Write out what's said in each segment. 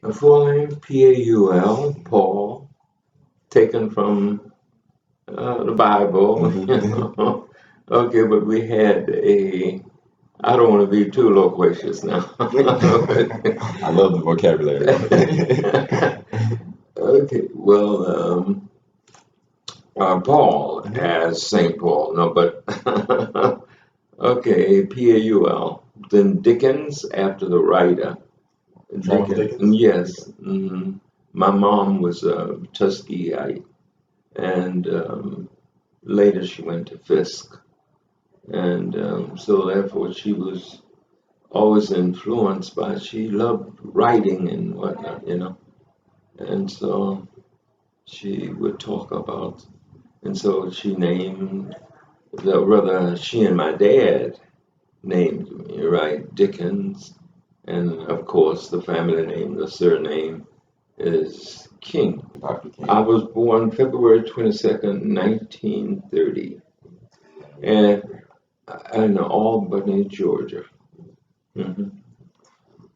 A full name Paul, Paul, taken from the Bible. You know. Okay, but we had a. I don't want to be too loquacious now. I love the vocabulary. Okay, well, Paul as Saint Paul, no, but okay, Paul. Then Dickens after the writer. Charles Dickens, Dickens? yes. My mom was a Tuskegee, and later she went to Fisk, and so therefore she was always influenced by. She loved writing and whatnot, and so she would talk about, and so she named rather she and my dad named me, right, Dickens, and of course the family name, the surname is King. Dr. King. I was born February 22nd, 1930, and in Albany, Georgia. hmm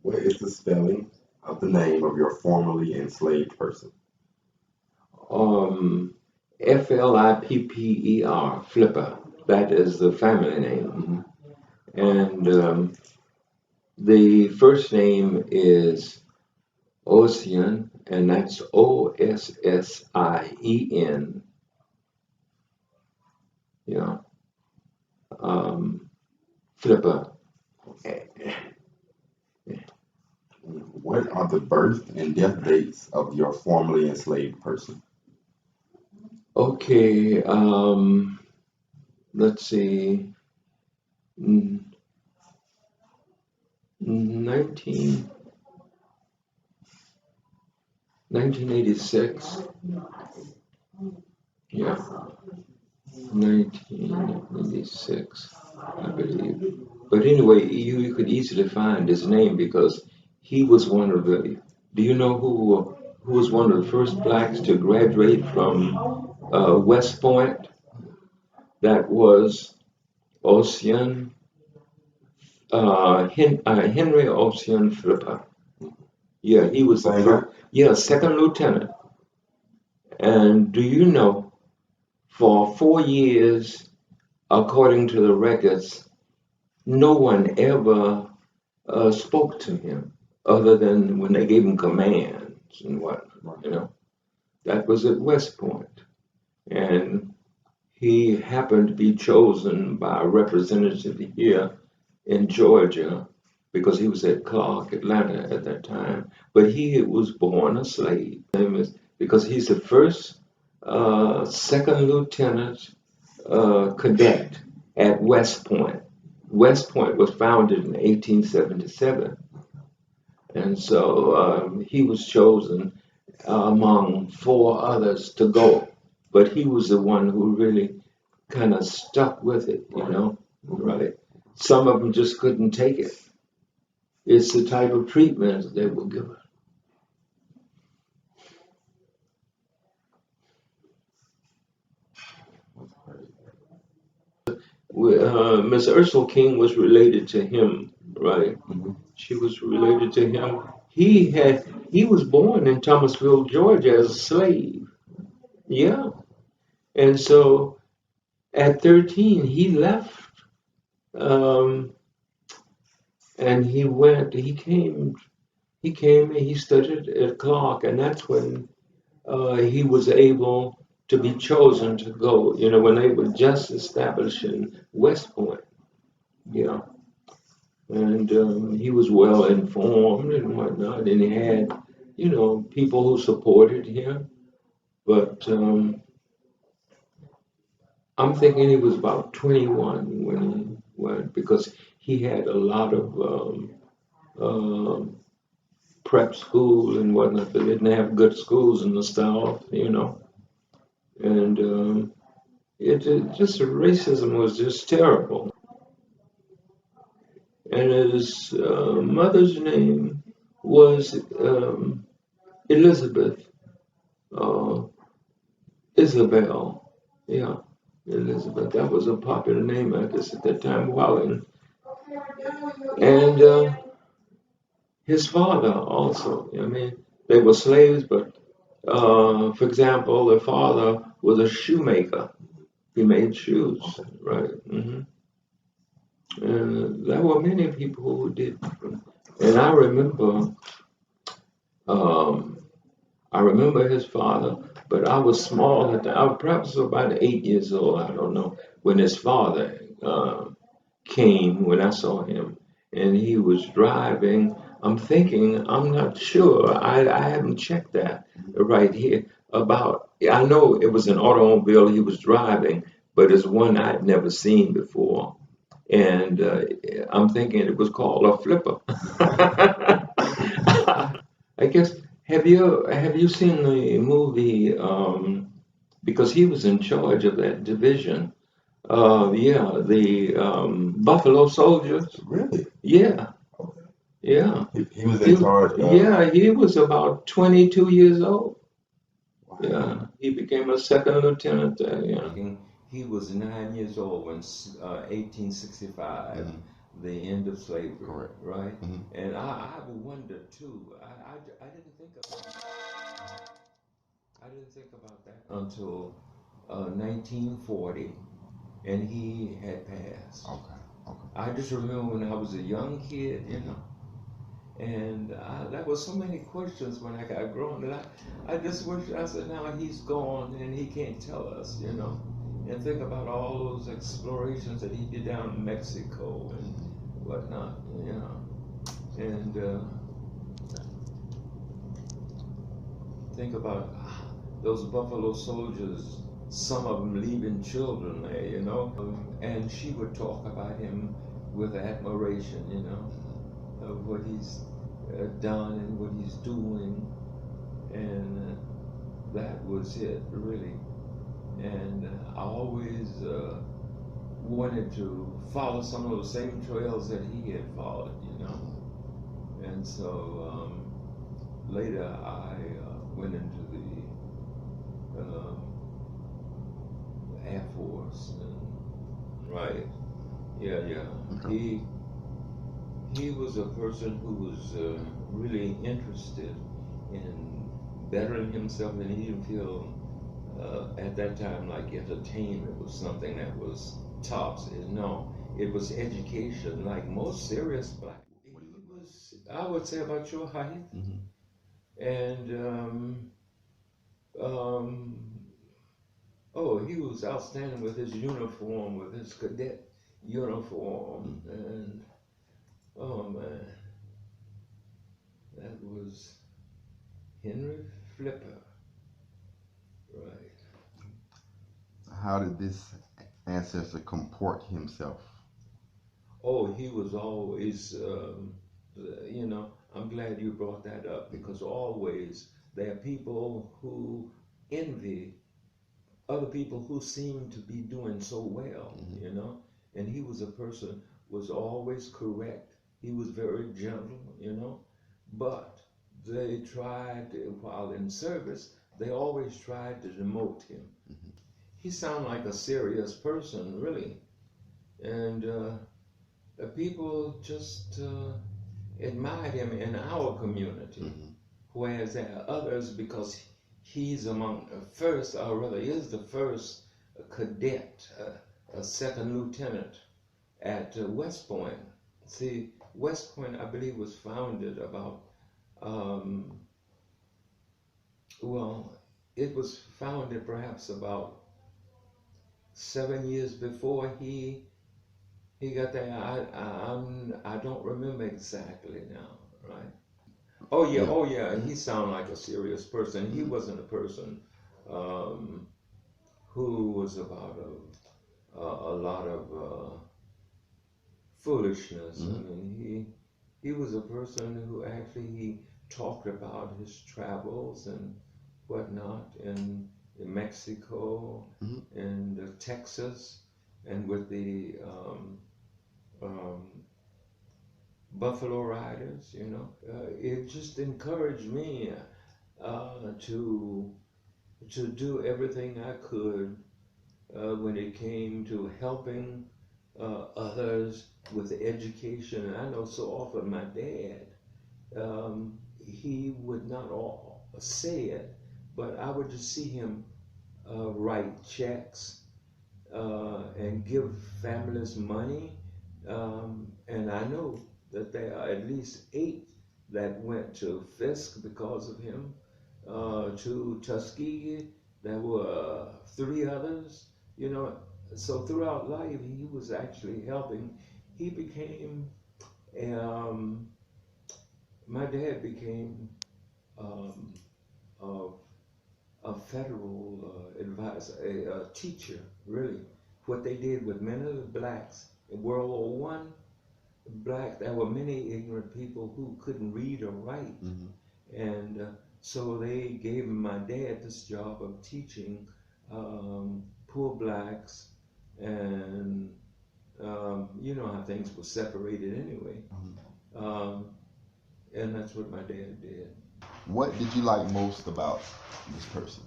What is the spelling of the name of your formerly enslaved person? Um, Flipper, Flipper. That is the family name. And the first name is Ossian, and that's Ossien. You know, Flipper. What are the birth and death dates of your formerly enslaved person? Okay, let's see. 19, 1986. Yeah, 1986, I believe. But anyway, you could easily find his name because he was one of the. Do you know who was one of the first blacks to graduate from West Point? That was Ossian, Henry Ossian Flipper. Yeah, he was the Same guy? first. Yeah, second lieutenant. And do you know, for 4 years, according to the records, no one ever spoke to him other than when they gave him commands and whatnot. That was at West Point. And he happened to be chosen by a representative here in Georgia because he was at Clark, Atlanta at that time. But he was born a slave. Because he's the first second lieutenant cadet at West Point. West Point was founded in 1877. And so he was chosen among four others to go. But he was the one who really kind of stuck with it. Right? Some of them just couldn't take it. It's the type of treatment they were given. Miss Ursula King was related to him, right? She was related to him. He was born in Thomasville, Georgia, as a slave. Yeah, and so at 13 he left, um, and he went. He came and he studied at Clark, and that's when he was able to be chosen to go. When they were just establishing West Point. Yeah. And he was well informed and whatnot, and he had, people who supported him. But I'm thinking he was about 21 when he went because he had a lot of um, prep school and whatnot. They didn't have good schools in the South. And just racism was just terrible. And his mother's name was Elizabeth uh, Isabel. Yeah, Elizabeth. That was a popular name, I guess, at that time. Wow. And his father also. I mean, they were slaves, but for example, the father was a shoemaker. He made shoes, Okay. right? And there were many people who did. And um, I remember his father, but I was small at the. I was perhaps about 8 years old. I don't know when his father came when I saw him, and he was driving. I'm thinking, I'm not sure. I haven't checked that right here about. I know it was an automobile he was driving, but it's one I'd never seen before, and I'm thinking it was called a flipper. I guess have you seen the movie? Because he was in charge of that division. Yeah, the Buffalo Soldiers. Really? Yeah, Okay. yeah. He was He, in charge of. yeah, he was about 22 years old. Wow. Yeah, he became a second lieutenant there. Yeah. He was 9 years old when 1865, Mhm. the end of slavery, Correct. right? Hmm. And I wondered too. I didn't think about I didn't think about that until 1940, and he had passed. Okay. Okay. I just remember when I was a young kid, and there was so many questions when I got grown that I just wish I said now he's gone and he can't tell us. And think about all those explorations that he did down in Mexico and whatnot. And think about those Buffalo Soldiers, some of them leaving children there. And she would talk about him with admiration, of what he's done and what he's doing. And that was it, really. And I always wanted to follow some of those same trails that he had followed. And so later I went into the Air Force. Right. Yeah, yeah. Okay. He was a person who was really interested in bettering himself, and he didn't feel at that time like entertainment was something that was tops. No, it was education, like most serious black. He What do you look like? was, I would say, about your height, Hmm. and um, oh, he was outstanding with his uniform, with his cadet uniform, Hmm. and oh man, that was Henry Flipper, right? How did this ancestor comport himself? Oh, he was always, I'm glad you brought that up because always there are people who envy other people who seem to be doing so well. And he was a person was always correct. He was very gentle. But they tried, while in service, they always tried to demote him. He sounded like a serious person, really. And people just admired him in our community, Hmm. whereas there are others because he's among first, or rather, is the first cadet, a second lieutenant at West Point. See, West Point, I believe, was founded about, um, well, it was founded perhaps about 7 years before he got there. I don't remember exactly now, right? Oh yeah, Yeah. oh yeah. He sounded like a serious person. He Hmm. wasn't a person um, who was about a lot of foolishness. I Hmm. mean, he was a person who actually he talked about his travels and whatnot in Mexico Hmm. and Texas and with the um, Buffalo Riders. It just encouraged me to do everything I could when it came to helping others with education. And I know so often my dad he would not all say it, but I would just see him write checks and give families money. And I know that there are at least 8 that went to Fisk because of him, to Tuskegee. There were 3 others, you know. So throughout life, he was actually helping. He became, um, my dad became um, a, a federal advisor, a teacher, really. What they did with many of the blacks in World War One, black, there were many ignorant people who couldn't read or write, Hmm. and so they gave my dad this job of teaching poor blacks, and you know how things were separated anyway, um, and that's what my dad did. What did you like most about this person?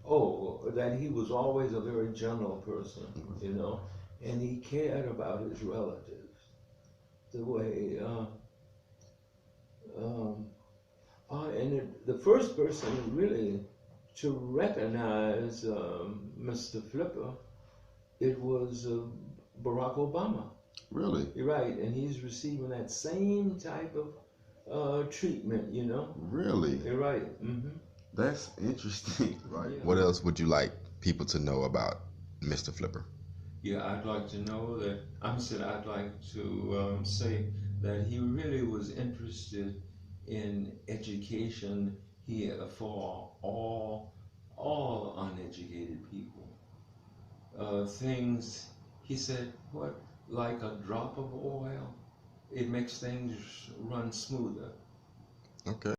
Oh, that he was always a very gentle person, you know, and he cared about his relatives the way. Um, and the first person really to recognize Mr. Flipper, it was Barack Obama. Really? You're right, and he's receiving that same type of treatment, you know. Really? You're right. That's interesting. Right. Yeah. What else would you like people to know about Mr. Flipper? Yeah, I'd like to know that. I'd like to say that he really was interested in education here for all uneducated people. Things he said, what like a drop of oil, it makes things run smoother. Okay.